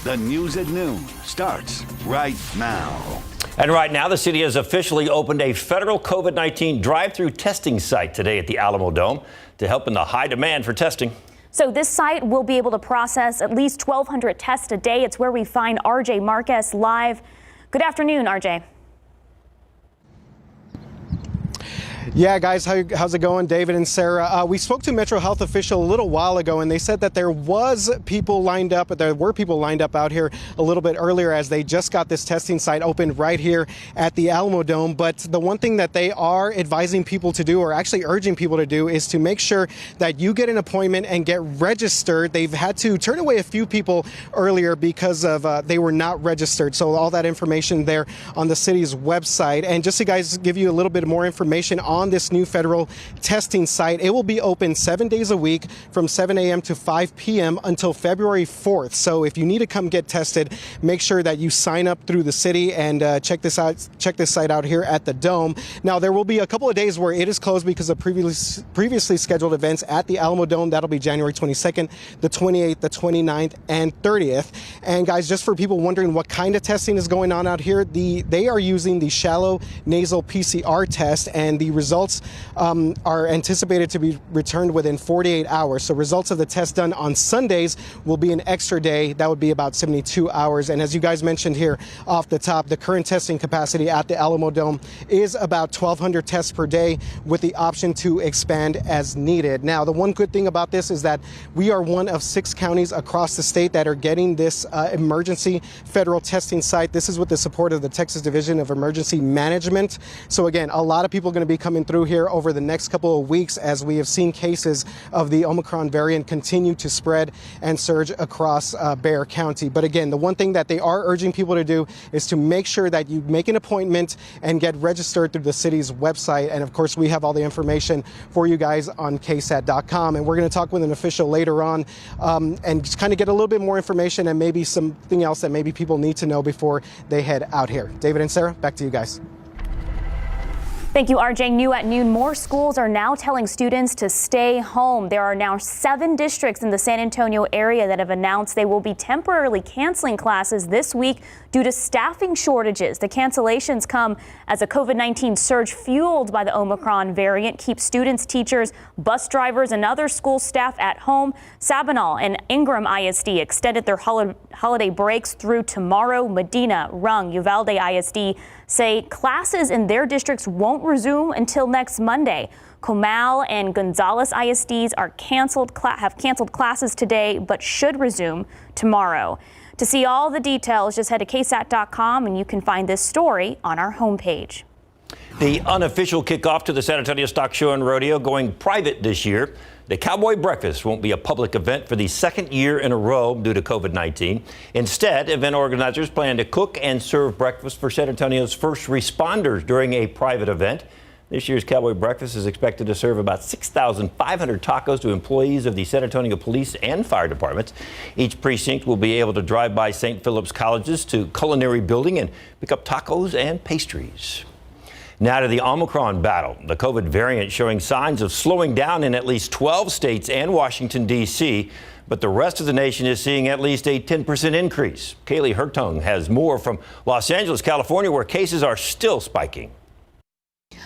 The news at noon starts right now. And right now, the city has officially opened a federal COVID-19 drive-through testing site today at the Alamo Dome to help in the high demand for testing. So this site will be able to process at least 1,200 tests a day. It's where we find RJ Marquez live. Good afternoon, RJ. Yeah, guys, how's it going? David and Sarah. We spoke to Metro Health official a little while ago, and they said that there were people lined up out here a little bit earlier as they just got this testing site opened right here at the Alamo Dome. But the one thing that they are advising people to do, or actually urging people to do, is to make sure that you get an appointment and get registered. They've had to turn away a few people earlier because of they were not registered. So all that information there on the city's website. And just to guys give you a little bit more information on this new federal testing site, it will be open 7 days a week from 7 a.m. to 5 p.m. until February 4th. So if you need to come get tested, make sure that you sign up through the city and check this site out here at the Dome. Now, there will be a couple of days where it is closed because of previously scheduled events at the Alamo Dome. That'll be January 22nd, the 28th, the 29th, and 30th. And guys, just for people wondering what kind of testing is going on out here, they are using the shallow nasal PCR test, and the results are anticipated to be returned within 48 hours. So results of the test done on Sundays will be an extra day. That would be about 72 hours. And as you guys mentioned here off the top, the current testing capacity at the Alamo Dome is about 1,200 tests per day with the option to expand as needed. Now, the one good thing about this is that we are one of 6 counties across the state that are getting this emergency federal testing site. This is with the support of the Texas Division of Emergency Management. So again, a lot of people are going to be coming through here over the next couple of weeks as we have seen cases of the Omicron variant continue to spread and surge across Bexar County. But again, the one thing that they are urging people to do is to make sure that you make an appointment and get registered through the city's website. And of course, we have all the information for you guys on KSAT.com. And we're going to talk with an official later on and just kind of get a little bit more information and maybe something else that maybe people need to know before they head out here. David and Sarah, back to you guys. Thank you, RJ. New at noon, more schools are now telling students to stay home. There are now 7 districts in the San Antonio area that have announced they will be temporarily canceling classes this week due to staffing shortages. The cancellations come as a COVID-19 surge fueled by the Omicron variant keeps students, teachers, bus drivers, and other school staff at home. Sabinal and Ingram ISD extended their holiday breaks through tomorrow. Medina, Rung, Uvalde ISD say classes in their districts won't resume until next Monday. Comal and Gonzales ISDs have canceled classes today, but should resume tomorrow. To see all the details, just head to KSAT.com and you can find this story on our homepage. The unofficial kickoff to the San Antonio Stock Show and Rodeo going private this year. The Cowboy Breakfast won't be a public event for the second year in a row due to COVID-19. Instead, event organizers plan to cook and serve breakfast for San Antonio's first responders during a private event. This year's Cowboy Breakfast is expected to serve about 6,500 tacos to employees of the San Antonio Police and Fire Departments. Each precinct will be able to drive by St. Philip's College's to Culinary Building and pick up tacos and pastries. Now to the Omicron battle. The COVID variant showing signs of slowing down in at least 12 states and Washington, D.C., but the rest of the nation is seeing at least a 10% increase. Kaylee Hertung has more from Los Angeles, California, where cases are still spiking.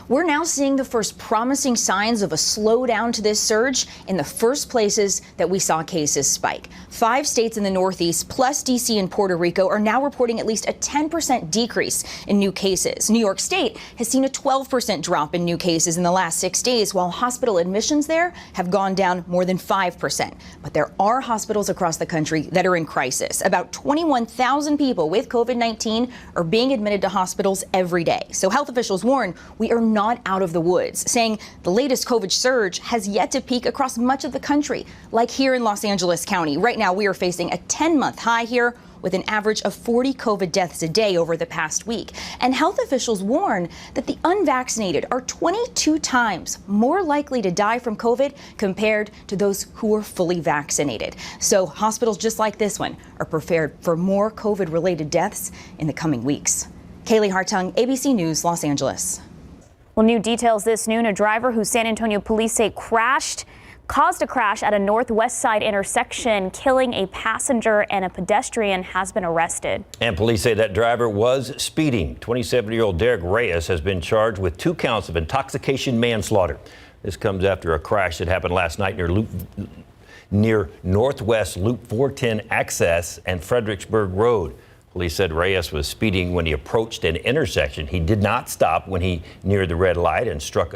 We're now seeing the first promising signs of a slowdown to this surge in the first places that we saw cases spike. 5 states in the Northeast, plus D.C. and Puerto Rico, are now reporting at least a 10% decrease in new cases. New York State has seen a 12% drop in new cases in the last 6 days, while hospital admissions there have gone down more than 5%. But there are hospitals across the country that are in crisis. About 21,000 people with COVID-19 are being admitted to hospitals every day. So health officials warn we are not out of the woods, saying the latest COVID surge has yet to peak across much of the country, like here in Los Angeles County. Right now, we are facing a 10-month high here with an average of 40 COVID deaths a day over the past week. And health officials warn that the unvaccinated are 22 times more likely to die from COVID compared to those who are fully vaccinated. So hospitals just like this one are prepared for more COVID-related deaths in the coming weeks. Kaylee Hartung, ABC News, Los Angeles. Well, new details this noon. A driver who San Antonio police say crashed caused a crash at a northwest side intersection, killing a passenger, and a pedestrian has been arrested. And police say that driver was speeding. 27-year-old Derek Reyes has been charged with 2 counts of intoxication manslaughter. This comes after a crash that happened last night near Northwest Loop 410 access and Fredericksburg Road. Police said Reyes was speeding when he approached an intersection. He did not stop when he neared the red light and struck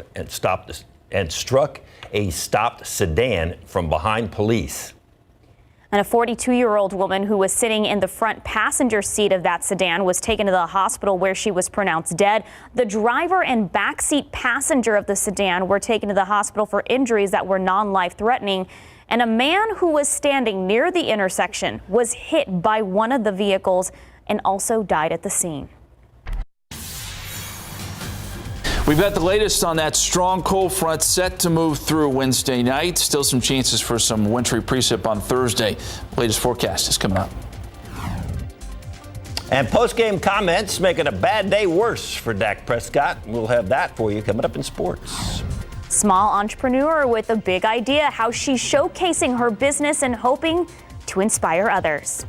a stopped sedan from behind police. And a 42-year-old woman who was sitting in the front passenger seat of that sedan was taken to the hospital where she was pronounced dead. The driver and backseat passenger of the sedan were taken to the hospital for injuries that were non-life-threatening. And a man who was standing near the intersection was hit by one of the vehicles and also died at the scene. We've got the latest on that strong cold front set to move through Wednesday night. Still some chances for some wintry precip on Thursday. Latest forecast is coming up. And post-game comments making a bad day worse for Dak Prescott. We'll have that for you coming up in sports. Small entrepreneur with a big idea, how she's showcasing her business and hoping to inspire others.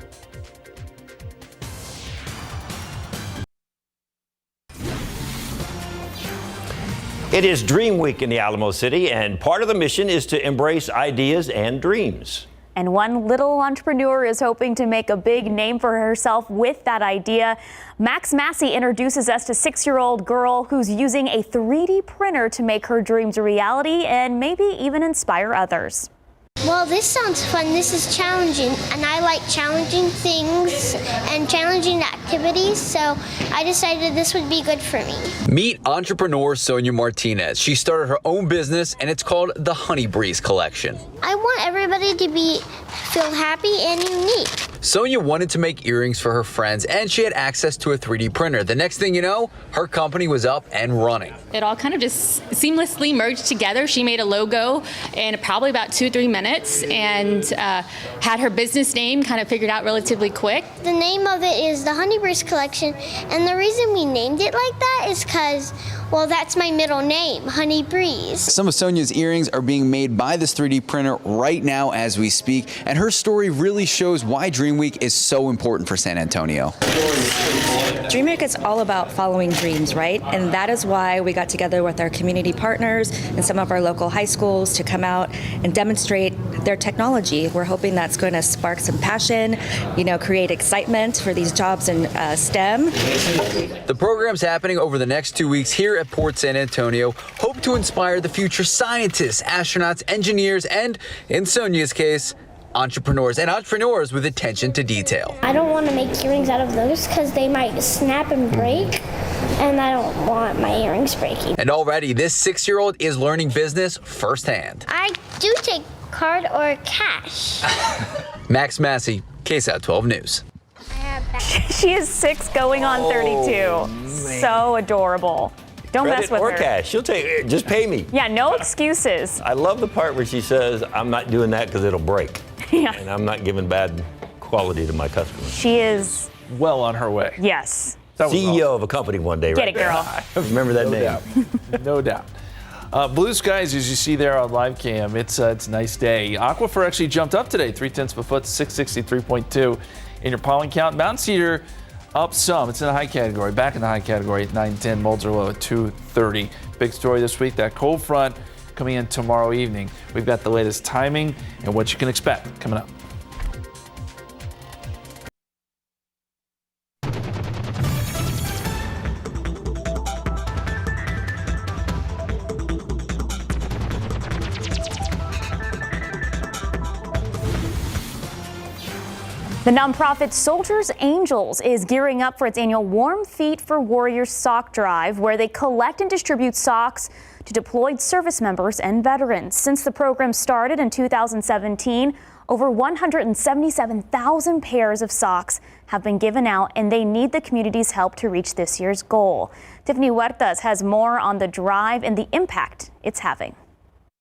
It is Dream Week in the Alamo City, and part of the mission is to embrace ideas and dreams. And one little entrepreneur is hoping to make a big name for herself with that idea. Max Massey introduces us to 6-year-old girl who's using a 3D printer to make her dreams a reality and maybe even inspire others. Well, this sounds fun. This is challenging, and I like challenging things and challenging activities, so I decided this would be good for me. Meet entrepreneur Sonia Martinez. She started her own business, and it's called the Honey Breeze Collection. I want everybody to feel happy and unique. Sonia wanted to make earrings for her friends, and she had access to a 3D printer. The next thing you know, her company was up and running. It all kind of just seamlessly merged together. She made a logo in probably about 2-3 minutes and had her business name kind of figured out relatively quick. The name of it is the Honey Breeze Collection, and the reason we named it like that is because, well, that's my middle name, Honey Breeze. Some of Sonia's earrings are being made by this 3D printer right now as we speak, and her story really shows why Dream Week is so important for San Antonio. Dream Week is all about following dreams, right? And that is why we got together with our community partners and some of our local high schools to come out and demonstrate their technology. We're hoping that's going to spark some passion, create excitement for these jobs in STEM. The program's happening over the next 2 weeks here at Port San Antonio. Hope to inspire the future scientists, astronauts, engineers, and, in Sonia's case, entrepreneurs with attention to detail. I don't want to make earrings out of those because they might snap and break, and I don't want my earrings breaking. And already, this 6-year-old is learning business firsthand. I do take card or cash. Max Massey, KSAT 12 News. She is 6 going on 32. So adorable. Don't mess with her. her. Cash. She'll take it. Just pay me. Yeah, no excuses. I love the part where she says, I'm not doing that because it'll break. Yeah. And I'm not giving bad quality to my customers. She is well on her way. Yes. CEO of a company one day, right? Get it, girl. Remember that name. Doubt. No doubt. Blue skies, as you see there on live cam. It's a nice day. Aquifer actually jumped up today, 0.3 foot, 663.2 in your pollen count. Mountain Cedar up some. It's in the high category, back in the high category at 910. Molds are low at 230. Big story this week, that cold front coming in tomorrow evening. We've got the latest timing and what you can expect coming up. The nonprofit Soldiers Angels is gearing up for its annual Warm Feet for Warriors sock drive, where they collect and distribute socks to deployed service members and veterans. Since the program started in 2017, over 177,000 pairs of socks have been given out, and they need the community's help to reach this year's goal. Tiffany Huertas has more on the drive and the impact it's having.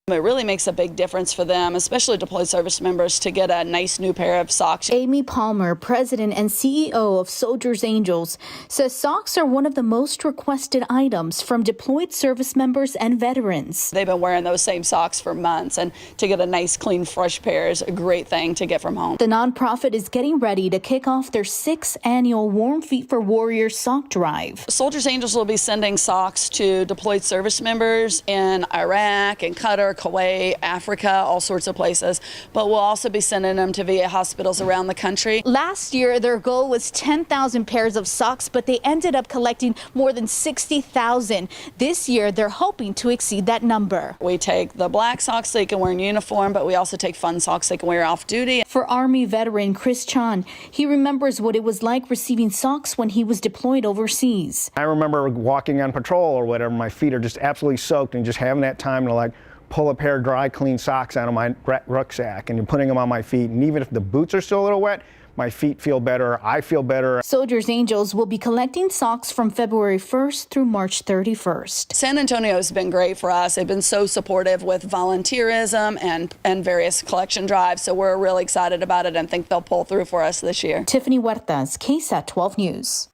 It really makes a big difference for them, especially deployed service members, to get a nice new pair of socks. Amy Palmer, president and CEO of Soldiers Angels, says socks are one of the most requested items from deployed service members and veterans. They've been wearing those same socks for months, and to get a nice, clean, fresh pair is a great thing to get from home. The nonprofit is getting ready to kick off their 6th annual Warm Feet for Warriors sock drive. Soldiers Angels will be sending socks to deployed service members in Iraq and Qatar, Kuwait, Africa, all sorts of places, but we'll also be sending them to VA hospitals around the country. Last year, their goal was 10,000 pairs of socks, but they ended up collecting more than 60,000. This year, they're hoping to exceed that number. We take the black socks they can wear in uniform, but we also take fun socks they can wear off duty. For Army veteran Chris Chan, he remembers what it was like receiving socks when he was deployed overseas. I remember walking on patrol or whatever, my feet are just absolutely soaked, and just having that time to pull a pair of dry, clean socks out of my rucksack and putting them on my feet. And even if the boots are still a little wet, my feet feel better, I feel better. Soldiers Angels will be collecting socks from February 1st through March 31st. San Antonio has been great for us. They've been so supportive with volunteerism and various collection drives, so we're really excited about it and think they'll pull through for us this year. Tiffany Huertas, KSAT 12 News.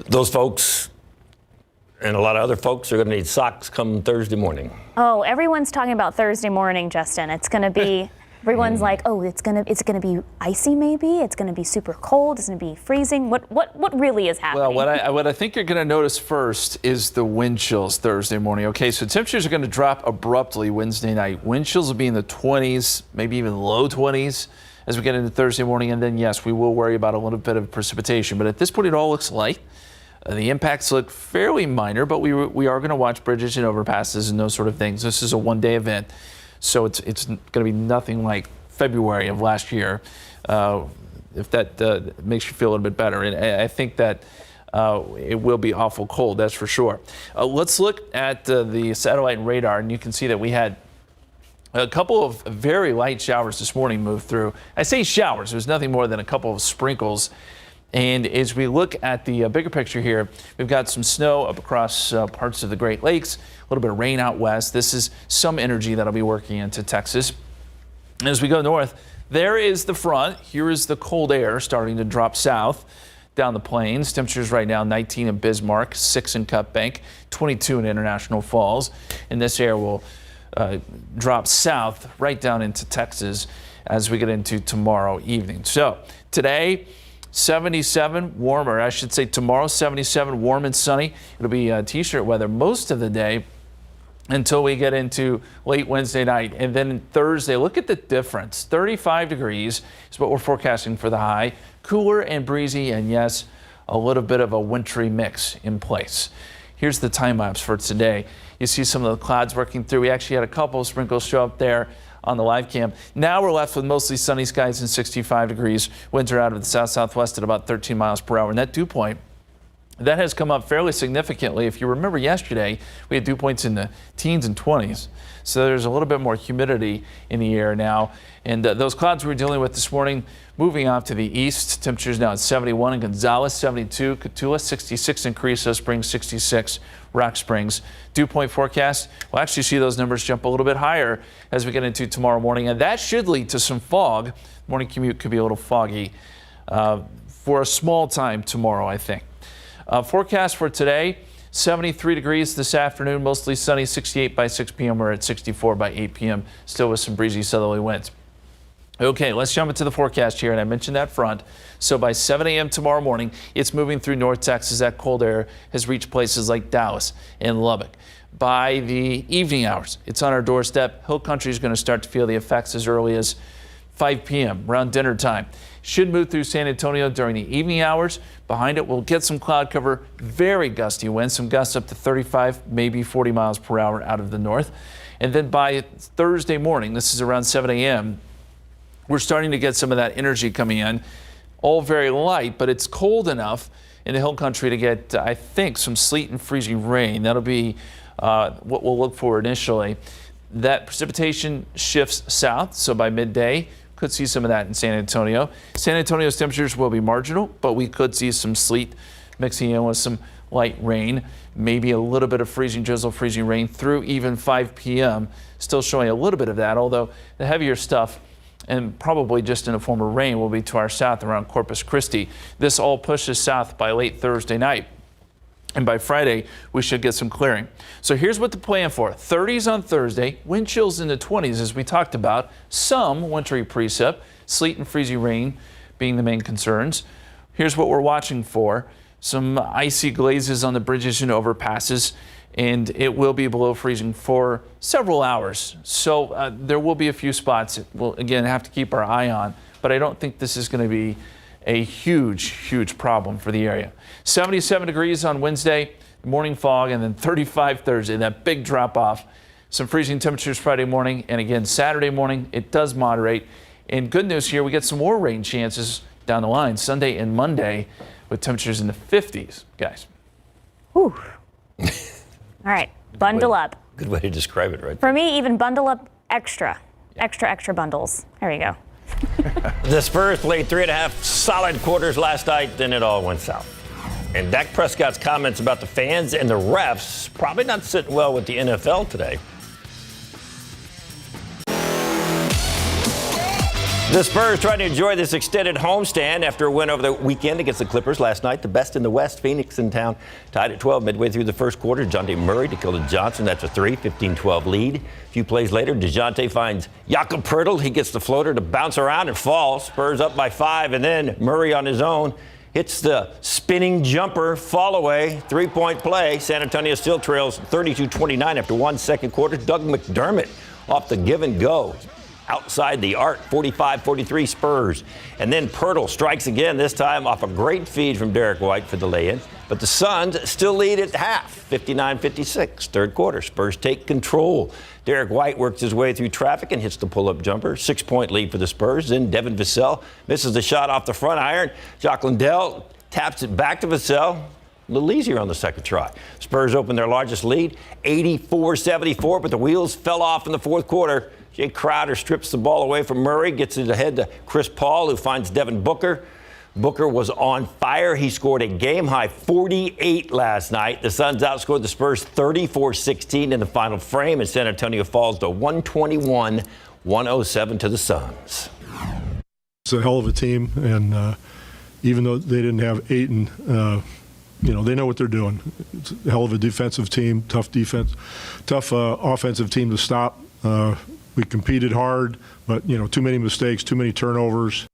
Those folks and a lot of other folks are going to need socks come Thursday morning. Oh, everyone's talking about Thursday morning, Justin. It's going to be, everyone's like, oh, it's going to be icy maybe? It's going to be super cold? It's going to be freezing? What really is happening? Well, what I think you're going to notice first is the wind chills Thursday morning. Okay, so temperatures are going to drop abruptly Wednesday night. Wind chills will be in the 20s, maybe even low 20s as we get into Thursday morning. And then, yes, we will worry about a little bit of precipitation. But at this point, it all looks light. The impacts look fairly minor, but we are going to watch bridges and overpasses and those sort of things. This is a one-day event, so it's going to be nothing like February of last year, if that makes you feel a little bit better. And I think that it will be awful cold, that's for sure. Let's look at the satellite and radar, and you can see that we had a couple of very light showers this morning move through. I say showers, there's nothing more than a couple of sprinkles. And as we look at the bigger picture here, we've got some snow up across parts of the Great Lakes, a little bit of rain out west. This is some energy that'll be working into Texas. And as we go north, there is the front. Here is the cold air starting to drop south down the plains. Temperatures right now 19 in Bismarck, 6 in Cut Bank, 22 in International Falls. And this air will drop south right down into Texas as we get into tomorrow evening. So today, 77 warm, or I should say tomorrow, 77 warm and sunny. It'll be t-shirt weather most of the day until we get into late Wednesday night. And then Thursday, look at the difference. 35 degrees is what we're forecasting for the high. Cooler and breezy, and yes, a little bit of a wintry mix in place. Here's the time lapse for today. You see some of the clouds working through. We actually had a couple of sprinkles show up there on the live cam. Now we're left with mostly sunny skies and 65 degrees. Winds are out of the south-southwest at about 13 miles per hour. And that dew point, that has come up fairly significantly. If you remember yesterday, we had dew points in the teens and 20s. So there's a little bit more humidity in the air now. And those clouds we were dealing with this morning, moving off to the east. Temperatures now at 71 in Gonzales, 72, Cotulla, 66 in Carrizo Springs, 66 Rock Springs. Dew point forecast, we'll actually see those numbers jump a little bit higher as we get into tomorrow morning, and that should lead to some fog. Morning commute could be a little foggy for a small time tomorrow, I think. Forecast for today, 73 degrees this afternoon, mostly sunny, 68 by 6 p.m. We're at 64 by 8 p.m., still with some breezy southerly winds. Okay, let's jump into the forecast here, and I mentioned that front. So by 7 a.m. tomorrow morning, it's moving through North Texas. That cold air has reached places like Dallas and Lubbock. By the evening hours, it's on our doorstep. Hill Country is going to start to feel the effects as early as 5 p.m. around dinner time. Should move through San Antonio during the evening hours. Behind it, we'll get some cloud cover, very gusty winds, some gusts up to 35, maybe 40 miles per hour out of the north. And then by Thursday morning, this is around 7 a.m., we're starting to get some of that energy coming in. All very light, but it's cold enough in the Hill Country to get, I think, some sleet and freezing rain. That'll be what we'll look for initially. That precipitation shifts south, so by midday, could see some of that in San Antonio. San Antonio's temperatures will be marginal, but we could see some sleet mixing in with some light rain, maybe a little bit of freezing drizzle, freezing rain through even 5 p.m. Still showing a little bit of that, although the heavier stuff and probably just in a form of rain will be to our south around Corpus Christi. This all pushes south by late Thursday night. And by Friday, we should get some clearing. So here's what to plan for. 30s on Thursday, wind chills in the 20s as we talked about, some wintry precip, sleet and freezing rain being the main concerns. Here's what we're watching for. Some icy glazes on the bridges and overpasses, and it will be below freezing for several hours. So there will be a few spots we'll, again, have to keep our eye on, but I don't think this is going to be a huge problem for the area. 77 degrees on Wednesday, morning fog, and then 35 Thursday, that big drop off. Some freezing temperatures Friday morning, and again, Saturday morning, it does moderate. And good news here, we get some more rain chances down the line, Sunday and Monday, with temperatures in the 50s, guys. Whew. All right, bundle up. Good way to describe it, right? For me, even bundle up extra bundles. There you go. The Spurs played 3.5 solid quarters last night, then it all went south. And Dak Prescott's comments about the fans and the refs probably not sitting well with the NFL today. The Spurs trying to enjoy this extended homestand after a win over the weekend against the Clippers last night. The best in the West, Phoenix in town, tied at 12 midway through the first quarter. DeJounte Murray to Keldon Johnson. That's a 15-12 lead. A few plays later, DeJounte finds Jakob Poeltl. He gets the floater to bounce around and fall. Spurs up by 5, and then Murray on his own hits the spinning jumper, fall away, three-point play. San Antonio still trails 32-29 after 1 second quarter. Doug McDermott off the give and go. Outside the arc, 45-43 Spurs. And then Poeltl strikes again, this time off a great feed from Derek White for the lay-in. But the Suns still lead at half, 59-56. Third quarter, Spurs take control. Derek White works his way through traffic and hits the pull-up jumper. 6-point lead for the Spurs. Then Devin Vassell misses the shot off the front iron. Jock Landale taps it back to Vassell. A little easier on the second try. Spurs open their largest lead, 84-74, but the wheels fell off in the fourth quarter. Jay Crowder strips the ball away from Murray, gets it ahead to Chris Paul, who finds Devin Booker. Booker was on fire. He scored a game-high 48 last night. The Suns outscored the Spurs 34-16 in the final frame, and San Antonio falls to 121-107 to the Suns. It's a hell of a team, and even though they didn't have Ayton, they know what they're doing. It's a hell of a defensive team, tough defense, tough offensive team to stop. We competed hard, but, too many mistakes, too many turnovers.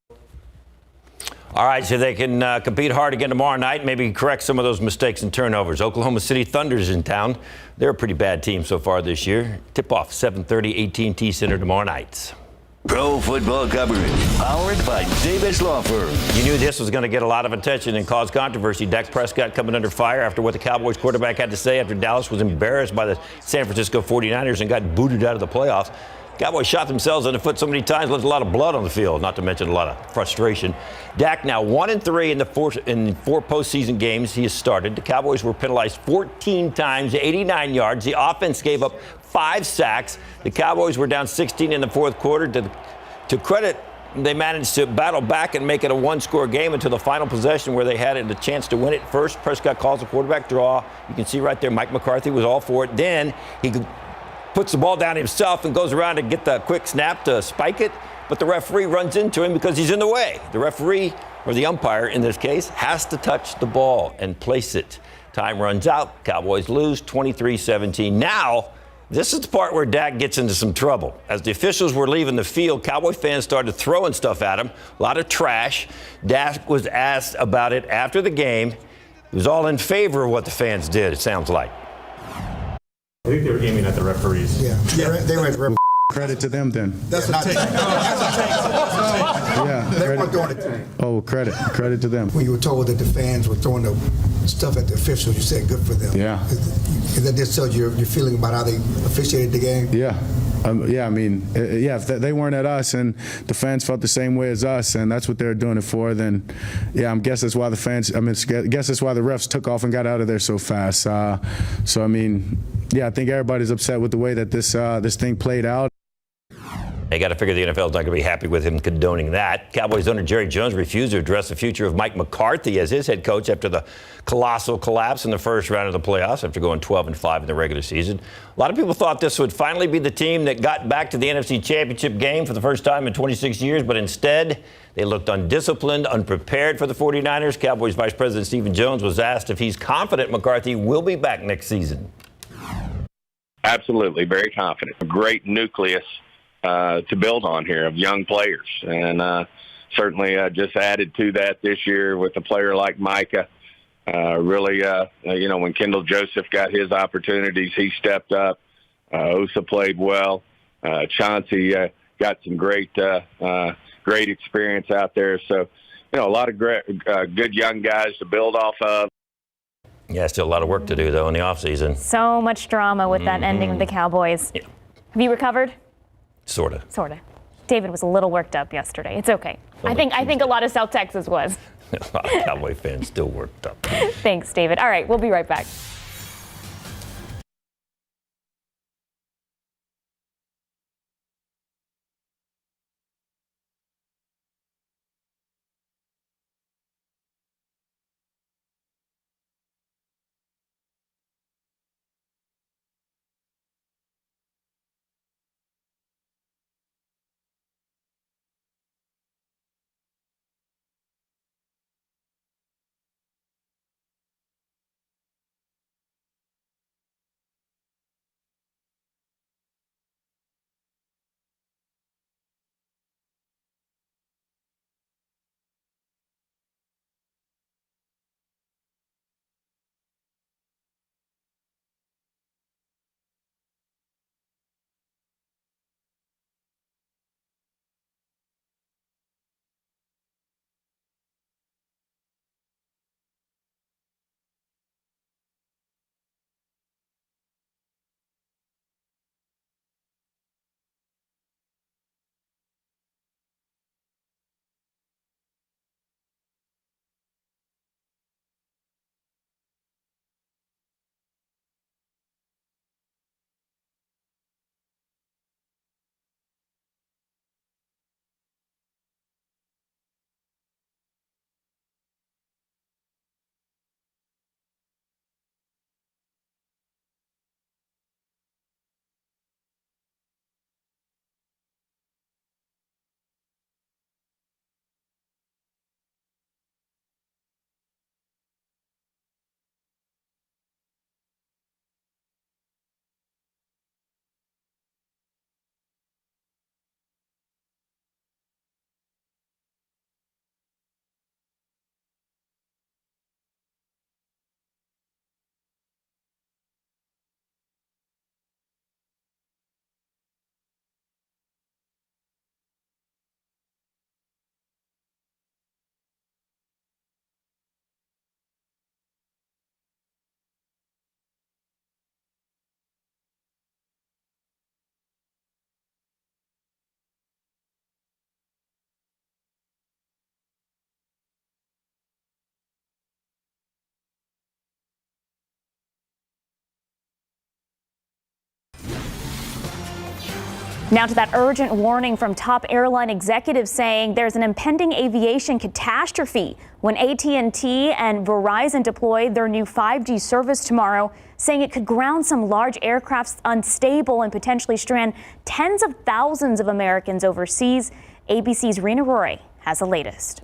All right, so they can compete hard again tomorrow night, maybe correct some of those mistakes and turnovers. Oklahoma City Thunder's in town. They're a pretty bad team so far this year. Tip-off 7:30 AT&T Center tomorrow night. Pro football coverage, powered by Davis Law Firm. You knew this was going to get a lot of attention and cause controversy. Dak Prescott coming under fire after what the Cowboys quarterback had to say after Dallas was embarrassed by the San Francisco 49ers and got booted out of the playoffs. Cowboys shot themselves in the foot so many times, left a lot of blood on the field, not to mention a lot of frustration. Dak now 1-3 in four postseason games he has started. The Cowboys were penalized 14 times, 89 yards. The offense gave up 5 sacks. The Cowboys were down 16 in the fourth quarter. To credit, they managed to battle back and make it a one-score game until the final possession where they had a chance to win it. First, Prescott calls a quarterback draw. You can see right there Mike McCarthy was all for it. Then he puts the ball down himself and goes around to get the quick snap to spike it, but the referee runs into him because he's in the way. The referee, or the umpire in this case, has to touch the ball and place it. Time runs out. Cowboys lose 23-17. Now, this is the part where Dak gets into some trouble. As the officials were leaving the field, Cowboy fans started throwing stuff at him, a lot of trash. Dak was asked about it after the game. He was all in favor of what the fans did, it sounds like. I think they were aiming at the referees. Yeah. They were at the Credit to them then. That's a tank. That's a tank. Yeah. They weren't throwing the tank. Oh, credit to them. When you were told that the fans were throwing the stuff at the officials, you said good for them. Yeah. That just tells you your feeling about how they officiated the game? Yeah. If they weren't at us and the fans felt the same way as us, and that's what they're doing it for, then, I guess that's why the refs took off and got out of there so fast. I think everybody's upset with the way that this thing played out. They got to figure the NFL's not going to be happy with him condoning that. Cowboys owner Jerry Jones refused to address the future of Mike McCarthy as his head coach after the colossal collapse in the first round of the playoffs after going 12-5 in the regular season. A lot of people thought this would finally be the team that got back to the NFC Championship game for the first time in 26 years, but instead they looked undisciplined, unprepared for the 49ers. Cowboys Vice President Stephen Jones was asked if he's confident McCarthy will be back next season. Absolutely, very confident. A great nucleus to build on here of young players. And certainly just added to that this year with a player like Micah. Really, when Kendall Joseph got his opportunities, he stepped up. Osa played well. Chauncey got some great experience out there. So, a lot of good young guys to build off of. Yeah, still a lot of work to do, though, in the offseason. So much drama with that ending of the Cowboys. Yeah. Have you recovered? Sort of. David was a little worked up yesterday. It's okay. I think a lot of South Texas was. A lot of Cowboy fans still worked up. Thanks, David. All right, we'll be right back. Now to that urgent warning from top airline executives saying there's an impending aviation catastrophe when AT&T and Verizon deployed their new 5G service tomorrow, saying it could ground some large aircrafts unstable and potentially strand tens of thousands of Americans overseas. ABC's Rena Roy has the latest.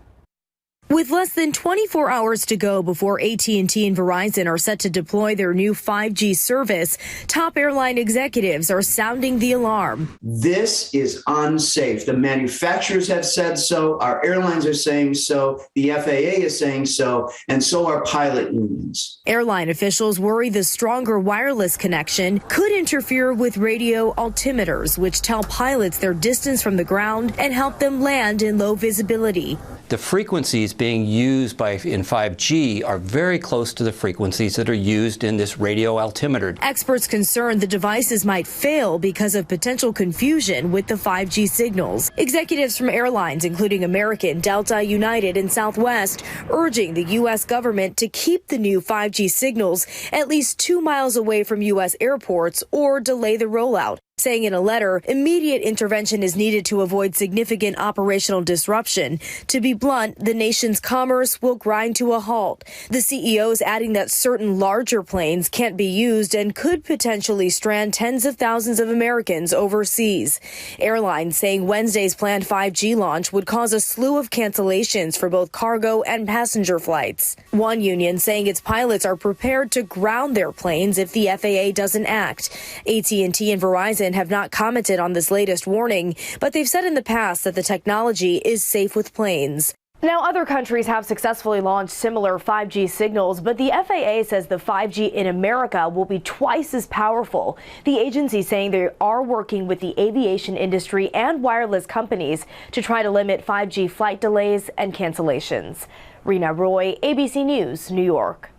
With less than 24 hours to go before AT&T and Verizon are set to deploy their new 5G service, top airline executives are sounding the alarm. This is unsafe. The manufacturers have said so. Our airlines are saying so. The FAA is saying so. And so are pilot unions. Airline officials worry the stronger wireless connection could interfere with radio altimeters, which tell pilots their distance from the ground and help them land in low visibility. The frequencies being used in 5G are very close to the frequencies that are used in this radio altimeter. Experts concerned the devices might fail because of potential confusion with the 5G signals. Executives from airlines, including American, Delta, United, and Southwest, urging the U.S. government to keep the new 5G signals at least 2 miles away from U.S. airports or delay the rollout. saying in a letter, immediate intervention is needed to avoid significant operational disruption. To be blunt, the nation's commerce will grind to a halt. The CEO is adding that certain larger planes can't be used and could potentially strand tens of thousands of Americans overseas. Airlines saying Wednesday's planned 5G launch would cause a slew of cancellations for both cargo and passenger flights. One union saying its pilots are prepared to ground their planes if the FAA doesn't act. AT&T and Verizon have not commented on this latest warning, but they've said in the past that the technology is safe with planes. Now, other countries have successfully launched similar 5G signals, but the FAA says the 5G in America will be twice as powerful. The agency saying they are working with the aviation industry and wireless companies to try to limit 5G flight delays and cancellations. Rena Roy, ABC News, New York.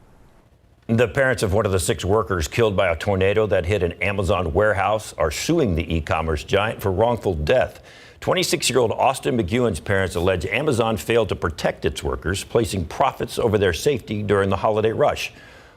The parents of one of the 6 workers killed by a tornado that hit an Amazon warehouse are suing the e-commerce giant for wrongful death. 26-year-old Austin McEwen's parents allege Amazon failed to protect its workers, placing profits over their safety during the holiday rush.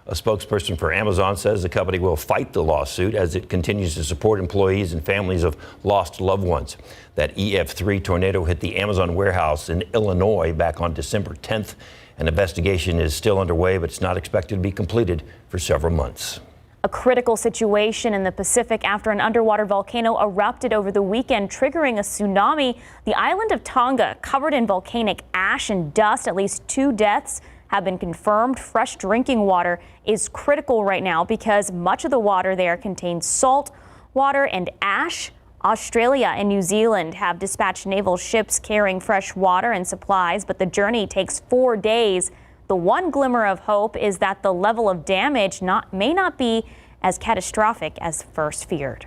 A spokesperson for Amazon says the company will fight the lawsuit as it continues to support employees and families of lost loved ones. That EF3 tornado hit the Amazon warehouse in Illinois back on December 10th. An investigation is still underway, but it's not expected to be completed for several months. A critical situation in the Pacific after an underwater volcano erupted over the weekend, triggering a tsunami. The island of Tonga covered in volcanic ash and dust. At least 2 deaths have been confirmed. Fresh drinking water is critical right now because much of the water there contains salt water and ash. Australia and New Zealand have dispatched naval ships carrying fresh water and supplies, but the journey takes 4 days. The one glimmer of hope is that the level of damage may not be as catastrophic as first feared.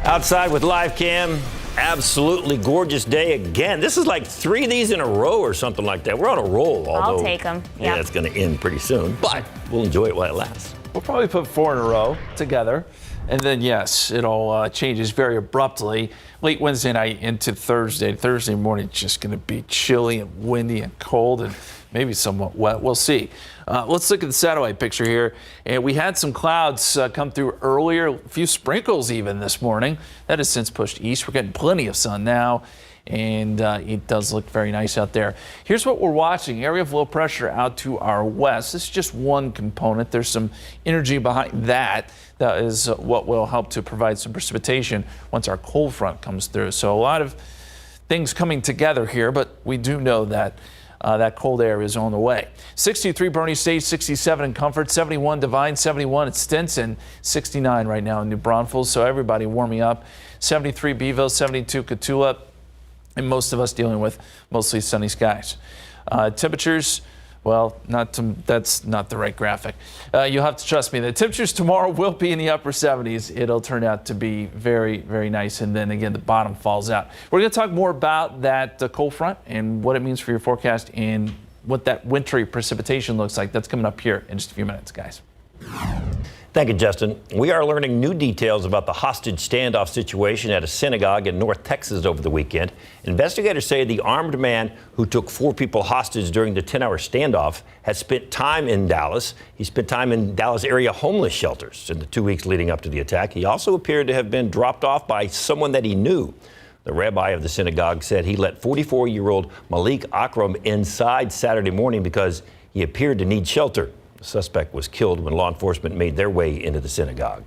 Outside with live cam, absolutely gorgeous day again. This is like 3 of these in a row or something like that. We're on a roll. I'll take them. Yeah, it's going to end pretty soon, but we'll enjoy it while it lasts. We'll probably put 4 in a row together. And then, yes, it all changes very abruptly. Late Wednesday night into Thursday. Thursday morning, it's just going to be chilly and windy and cold and maybe somewhat wet. We'll see. Let's look at the satellite picture here. And we had some clouds come through earlier, a few sprinkles even this morning. That has since pushed east. We're getting plenty of sun now. And it does look very nice out there. Here's what we're watching. Area of low pressure out to our west. This is just one component. There's some energy behind that. That is what will help to provide some precipitation once our cold front comes through. So a lot of things coming together here, but we do know that that cold air is on the way. 63 Bernie Stage, 67 in Comfort, 71 Divine, 71 at Stinson, 69 right now in New Braunfels. So everybody warming up. 73 Beeville, 72 Cotulla. And most of us dealing with mostly sunny skies. Temperatures, well, that's not the right graphic. You'll have to trust me. The temperatures tomorrow will be in the upper 70s. It'll turn out to be very, very nice. And then again, the bottom falls out. We're going to talk more about that cold front and what it means for your forecast and what that wintry precipitation looks like. That's coming up here in just a few minutes, guys. Thank you, Justin. We are learning new details about the hostage standoff situation at a synagogue in North Texas over the weekend. Investigators say the armed man who took 4 people hostage during the 10-hour standoff has spent time in Dallas. He spent time in Dallas area homeless shelters in the 2 weeks leading up to the attack. He also appeared to have been dropped off by someone that he knew. The rabbi of the synagogue said he let 44-year-old Malik Akram inside Saturday morning because he appeared to need shelter. The suspect was killed when law enforcement made their way into the synagogue.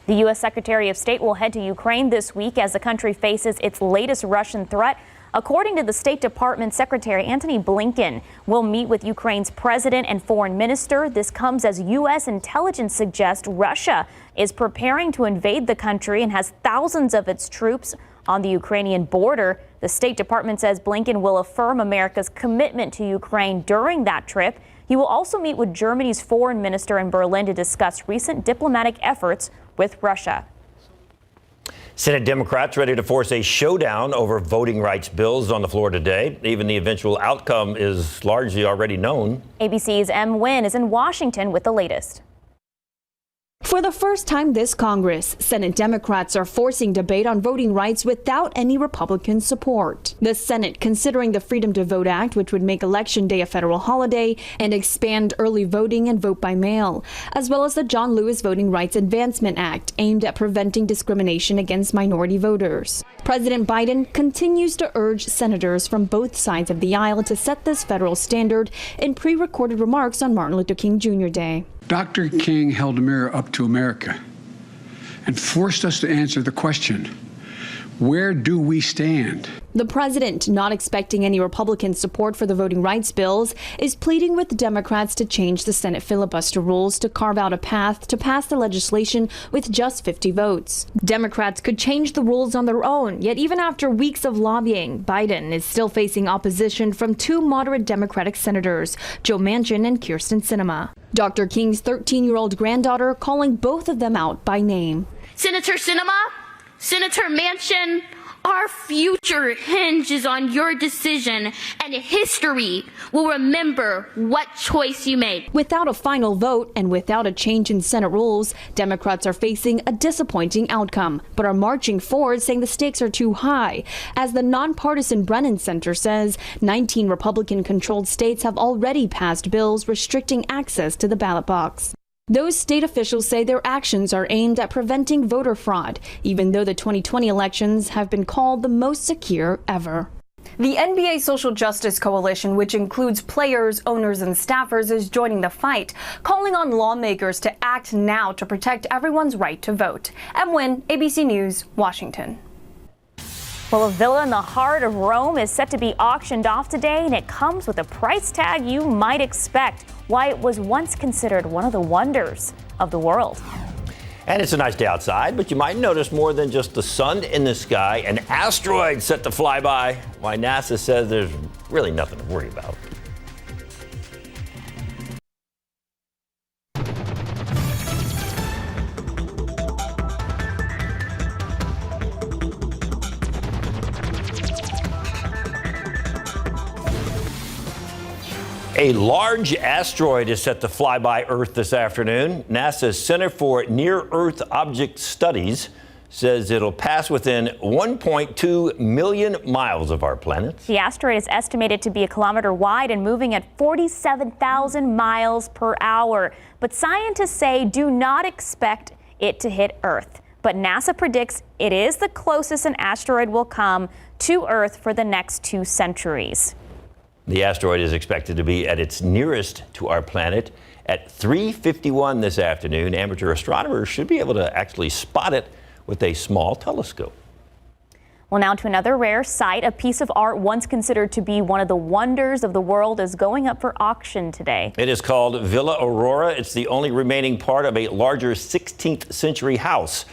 The U.S. Secretary of State will head to Ukraine this week as the country faces its latest Russian threat. According to the State Department, Secretary Antony Blinken will meet with Ukraine's president and foreign minister. This comes as U.S. intelligence suggests Russia is preparing to invade the country and has thousands of its troops on the Ukrainian border. The State Department says Blinken will affirm America's commitment to Ukraine during that trip. He will also meet with Germany's foreign minister in Berlin to discuss recent diplomatic efforts with Russia. Senate Democrats ready to force a showdown over voting rights bills on the floor today. Even the eventual outcome is largely already known. ABC's M. Nguyen is in Washington with the latest. For the first time this Congress, Senate Democrats are forcing debate on voting rights without any Republican support. The Senate considering the Freedom to Vote Act, which would make Election Day a federal holiday and expand early voting and vote by mail, as well as the John Lewis Voting Rights Advancement Act, aimed at preventing discrimination against minority voters. President Biden continues to urge senators from both sides of the aisle to set this federal standard in pre-recorded remarks on Martin Luther King Jr. Day. Dr. King held a mirror up to America and forced us to answer the question, where do we stand? The president, not expecting any Republican support for the voting rights bills, is pleading with Democrats to change the Senate filibuster rules to carve out a path to pass the legislation with just 50 votes. Democrats could change the rules on their own, yet even after weeks of lobbying, Biden is still facing opposition from two moderate Democratic senators, Joe Manchin and Kyrsten Sinema. Dr. King's 13-year-old granddaughter calling both of them out by name. Senator Sinema, Senator Manchin, our future hinges on your decision, and history will remember what choice you made. Without a final vote and without a change in Senate rules, Democrats are facing a disappointing outcome, but are marching forward saying the stakes are too high. As the nonpartisan Brennan Center says, 19 Republican-controlled states have already passed bills restricting access to the ballot box. Those state officials say their actions are aimed at preventing voter fraud, even though the 2020 elections have been called the most secure ever. The NBA Social Justice Coalition, which includes players, owners, and staffers, is joining the fight, calling on lawmakers to act now to protect everyone's right to vote. Em Wynn, ABC News, Washington. Well, a villa in the heart of Rome is set to be auctioned off today, and it comes with a price tag you might expect. Why it was once considered one of the wonders of the world. And it's a nice day outside, but you might notice more than just the sun in the sky. An asteroid set to fly by. Why NASA says there's really nothing to worry about. A large asteroid is set to fly by Earth this afternoon. NASA's Center for Near-Earth Object Studies says it'll pass within 1.2 million miles of our planet. The asteroid is estimated to be a kilometer wide and moving at 47,000 miles per hour. But scientists say do not expect it to hit Earth. But NASA predicts it is the closest an asteroid will come to Earth for the next 2 centuries. The asteroid is expected to be at its nearest to our planet at 3:51 this afternoon. Amateur astronomers should be able to actually spot it with a small telescope. Well, now to another rare sight. A piece of art once considered to be one of the wonders of the world is going up for auction today. It is called Villa Aurora. It's the only remaining part of a larger 16th century house.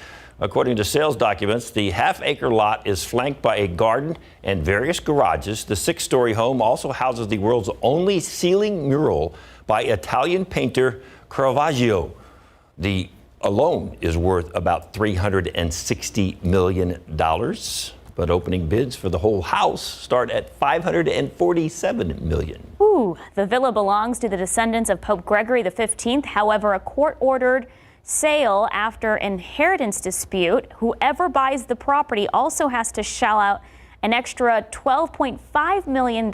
According to sales documents, the half-acre lot is flanked by a garden and various garages. The 6-story home also houses the world's only ceiling mural by Italian painter Caravaggio. The alone is worth about $360 million, but opening bids for the whole house start at $547 million. Ooh, the villa belongs to the descendants of Pope Gregory XV. However, a court-ordered sale after inheritance dispute. Whoever buys the property also has to shell out an extra $12.5 million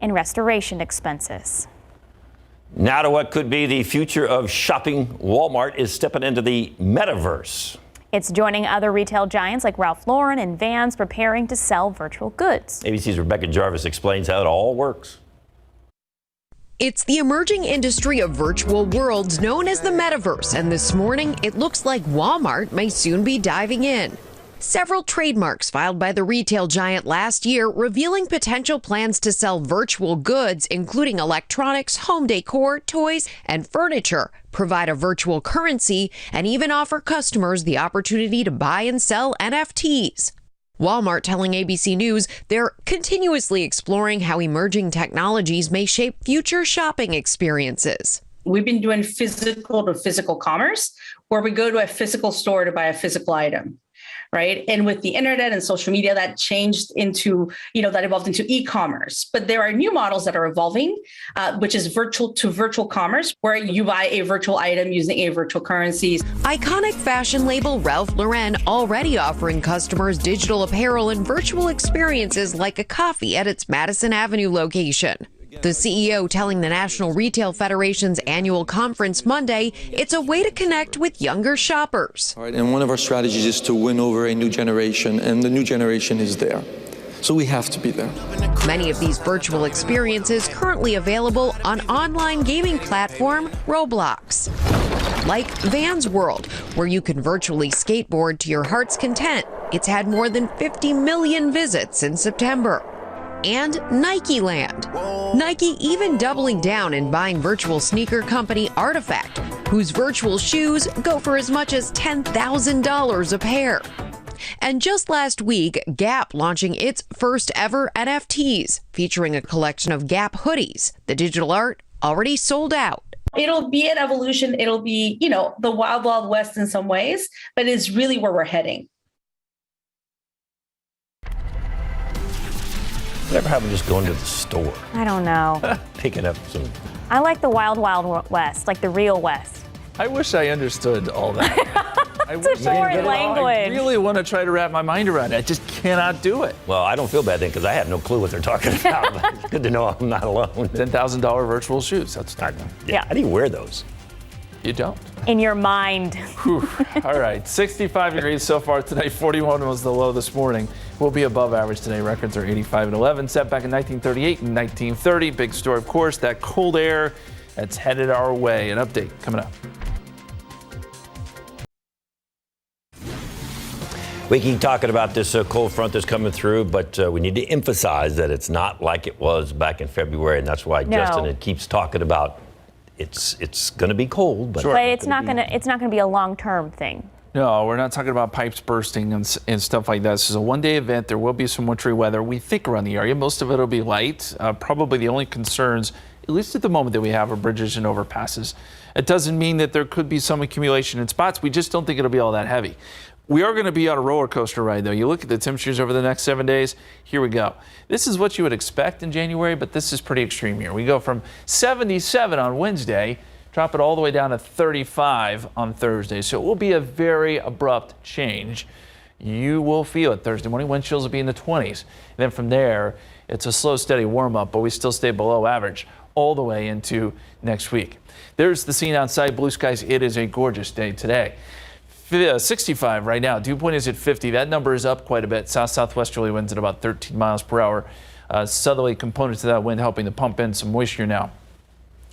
in restoration expenses. Now to what could be the future of shopping. Walmart is stepping into the metaverse. It's joining other retail giants like Ralph Lauren and Vans, preparing to sell virtual goods. ABC's Rebecca Jarvis explains how it all works. It's the emerging industry of virtual worlds known as the metaverse, and this morning it looks like Walmart may soon be diving in. Several trademarks filed by the retail giant last year revealing potential plans to sell virtual goods, including electronics, home decor, toys, and furniture, provide a virtual currency, and even offer customers the opportunity to buy and sell NFTs. Walmart telling ABC News they're continuously exploring how emerging technologies may shape future shopping experiences. We've been doing physical to physical commerce, where we go to a physical store to buy a physical item, right? And with the internet and social media, that changed into, that evolved into e-commerce. But there are new models that are evolving, which is virtual to virtual commerce, where you buy a virtual item using a virtual currency. Iconic fashion label Ralph Lauren already offering customers digital apparel and virtual experiences like a coffee at its Madison Avenue location. The CEO telling the National Retail Federation's annual conference Monday it's a way to connect with younger shoppers. All right, and one of our strategies is to win over a new generation, and the new generation is there. So we have to be there. Many of these virtual experiences currently available on online gaming platform Roblox. Like Van's World, where you can virtually skateboard to your heart's content. It's had more than 50 million visits in September. And Nike Land. Nike even doubling down and buying virtual sneaker company Artifact, whose virtual shoes go for as much as $10,000 a pair. And just last week, Gap launching its first ever NFTs, featuring a collection of Gap hoodies. The digital art already sold out. It'll be an evolution. It'll be, the wild, wild west in some ways, but it's really where we're heading. Whatever happened to just going to the store? I don't know. Picking up some. I like the wild, wild west, like the real west. I wish I understood all that. It's a foreign language. I really want to try to wrap my mind around it. I just cannot do it. Well, I don't feel bad then because I have no clue what they're talking about. It's good to know I'm not alone. $10,000 virtual shoes. That's not. Yeah. How do you wear those? You don't. In your mind. Whew. All right. 65 degrees so far tonight. 41 was the low this morning. We'll be above average today. Records are 85 and 11. Set back in 1938 and 1930. Big story, of course, that cold air that's headed our way. An update coming up. We keep talking about this cold front that's coming through, but we need to emphasize that it's not like it was back in February, and that's why Justin keeps talking about it's going to be cold, but it's not going to be a long-term thing. No, we're not talking about pipes bursting and stuff like that. This is a one-day event. There will be some wintry weather, we think, around the area. Most of it will be light. Probably the only concerns, at least at the moment, that we have are bridges and overpasses. It doesn't mean that there could be some accumulation in spots. We just don't think it'll be all that heavy. We are going to be on a roller coaster ride, though. You look at the temperatures over the next 7 days. Here we go. This is what you would expect in January, but this is pretty extreme here. We go from 77 on Wednesday, drop it all the way down to 35 on Thursday. So it will be a very abrupt change. You will feel it Thursday morning. Wind chills will be in the 20s. And then from there, it's a slow, steady warm-up, but we still stay below average all the way into next week. There's the scene outside. Blue skies. It is a gorgeous day today. 65 right now. Dew point is at 50. That number is up quite a bit. South-southwesterly winds at about 13 miles per hour. Southerly component to that wind helping to pump in some moisture now.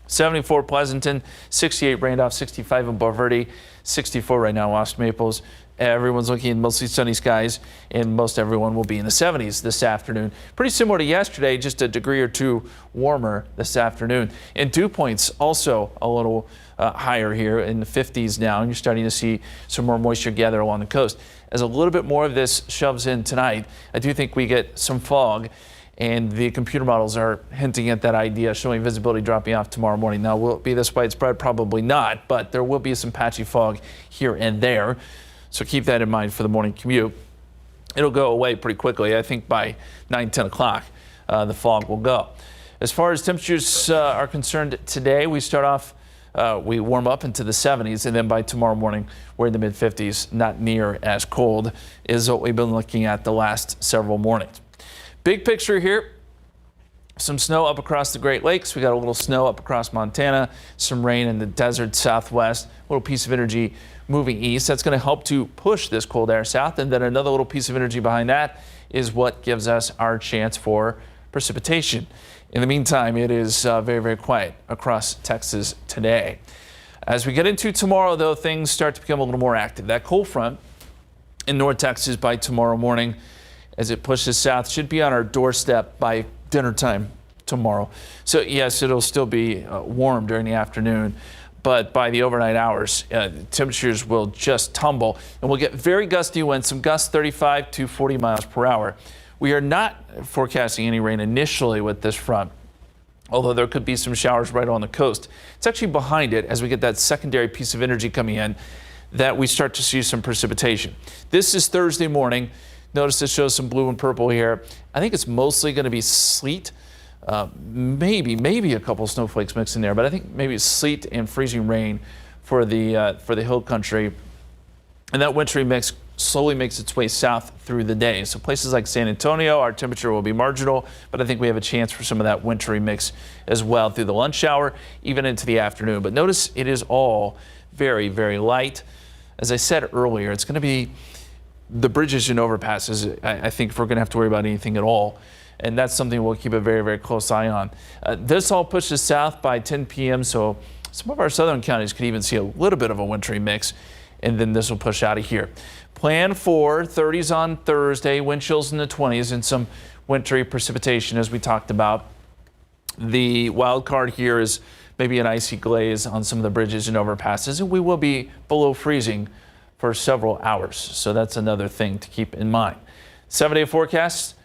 74 Pleasanton, 68 Randolph, 65 in Bulverde, 64 right now Lost Maples. Everyone's looking at mostly sunny skies, and most everyone will be in the 70s this afternoon. Pretty similar to yesterday, just a degree or two warmer this afternoon. And dew points also a little higher here in the 50s now, and you're starting to see some more moisture gather along the coast. As a little bit more of this shoves in tonight, I do think we get some fog, and the computer models are hinting at that idea, showing visibility dropping off tomorrow morning. Now, will it be this widespread? Probably not, but there will be some patchy fog here and there. So keep that in mind for the morning commute. It'll go away pretty quickly. I think by 9, 10 o'clock, the fog will go. As far as temperatures are concerned today, we start off, we warm up into the 70s, and then by tomorrow morning, we're in the mid-50s, not near as cold is what we've been looking at the last several mornings. Big picture here. Some snow up across the Great Lakes. We got a little snow up across Montana, some rain in the desert southwest, a little piece of energy moving east. That's going to help to push this cold air south. And then another little piece of energy behind that is what gives us our chance for precipitation. In the meantime, it is very, very quiet across Texas today. As we get into tomorrow, though, things start to become a little more active. That cold front in North Texas by tomorrow morning, as it pushes south, should be on our doorstep by dinner time tomorrow. So yes, it'll still be warm during the afternoon, but by the overnight hours, temperatures will just tumble, and we'll get very gusty winds, some gusts 35 to 40 miles per hour. We are not forecasting any rain initially with this front, although there could be some showers right on the coast. It's actually behind it as we get that secondary piece of energy coming in. that we start to see some precipitation. This is Thursday morning. Notice this shows some blue and purple here. I think it's mostly going to be sleet. Maybe a couple snowflakes mixed in there, but I think maybe it's sleet and freezing rain for the hill country. And that wintry mix slowly makes its way south through the day. So places like San Antonio, our temperature will be marginal, but I think we have a chance for some of that wintry mix as well through the lunch hour, even into the afternoon. But notice it is all very, very light. As I said earlier, it's going to be the bridges and overpasses, I think, if we're going to have to worry about anything at all. And that's something we'll keep a very, very close eye on. This all pushes south by 10 p.m., so some of our southern counties could even see a little bit of a wintry mix, and then this will push out of here. Plan for 30s on Thursday, wind chills in the 20s, and some wintry precipitation, as we talked about. The wild card here is maybe an icy glaze on some of the bridges and overpasses, and we will be below freezing for several hours. So that's another thing to keep in mind. 7-day forecast.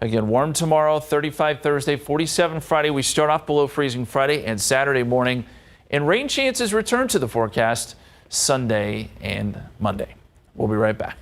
Again, warm tomorrow, 35 Thursday, 47 Friday. We start off below freezing Friday and Saturday morning. And rain chances return to the forecast Sunday and Monday. We'll be right back.